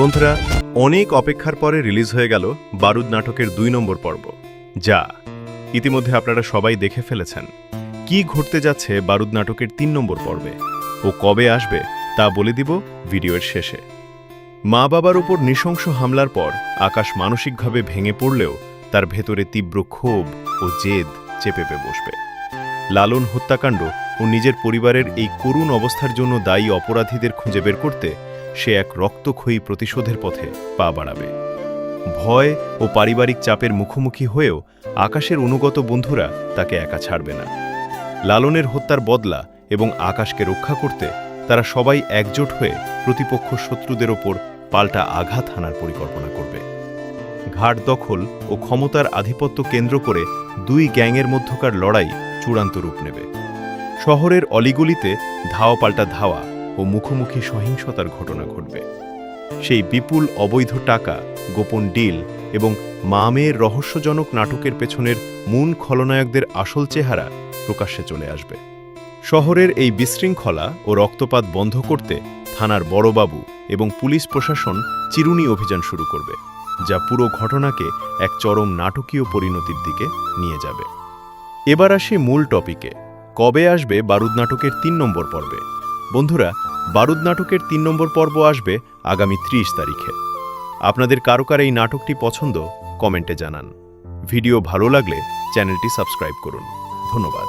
বন্ধুরা, অনেক অপেক্ষার পরে রিলিজ হয়ে গেল বারুদ নাটকের ২ নম্বর পর্ব, যা ইতিমধ্যে আপনারা সবাই দেখে ফেলেছেন। কি ঘটতে যাচ্ছে বারুদ নাটকের ৩ নম্বর পর্বে ও কবে আসবে তা বলে দিব ভিডিওর শেষে। মা বাবার উপর নৃশংস হামলার পর আকাশ মানসিকভাবে ভেঙে পড়লেও তার ভেতরে তীব্র ক্ষোভ ও জেদ চেপে বসবে। লালন হত্যাকাণ্ড ও নিজের পরিবারের এই করুণ অবস্থার জন্য দায়ী অপরাধীদের খুঁজে বের করতে সে এক রক্তক্ষয়ী প্রতিশোধের পথে পা বাড়াবে। ভয় ও পারিবারিক চাপের মুখোমুখি হয়েও আকাশের অনুগত বন্ধুরা তাকে একা ছাড়বে না। লালনের হত্যার বদলা এবং আকাশকে রক্ষা করতে তারা সবাই একজোট হয়ে প্রতিপক্ষ শত্রুদের ওপর পাল্টা আঘাত হানার পরিকল্পনা করবে। ঘাট দখল ও ক্ষমতার আধিপত্য কেন্দ্র করে দুই গ্যাংয়ের মধ্যকার লড়াই চূড়ান্ত রূপ নেবে। শহরের অলিগলিতে ধাওয়া পাল্টা ধাওয়া ও মুখোমুখি সহিংসতার ঘটনা ঘটবে। সেই বিপুল অবৈধ টাকা, গোপন ডিল এবং মা মেয়ের রহস্যজনক নাটকের পেছনের মূল খলনায়কদের আসল চেহারা প্রকাশ্যে চলে আসবে। শহরের এই বিশৃঙ্খলা ও রক্তপাত বন্ধ করতে থানার বড়বাবু এবং পুলিশ প্রশাসন চিরুনি অভিযান শুরু করবে, যা পুরো ঘটনাকে এক চরম নাটকীয় পরিণতির দিকে নিয়ে যাবে। এবার আসি মূল টপিকে, কবে আসবে বারুদ নাটকের ৩ নম্বর পর্বে। বন্ধুরা, বারুদ নাটকের ৩ নম্বর পর্ব আসবে আগামী ৩০ তারিখে। আপনাদের কারো কার এই নাটকটি পছন্দ কমেন্টে জানান। ভিডিও ভালো লাগলে চ্যানেলটি সাবস্ক্রাইব করুন। ধন্যবাদ।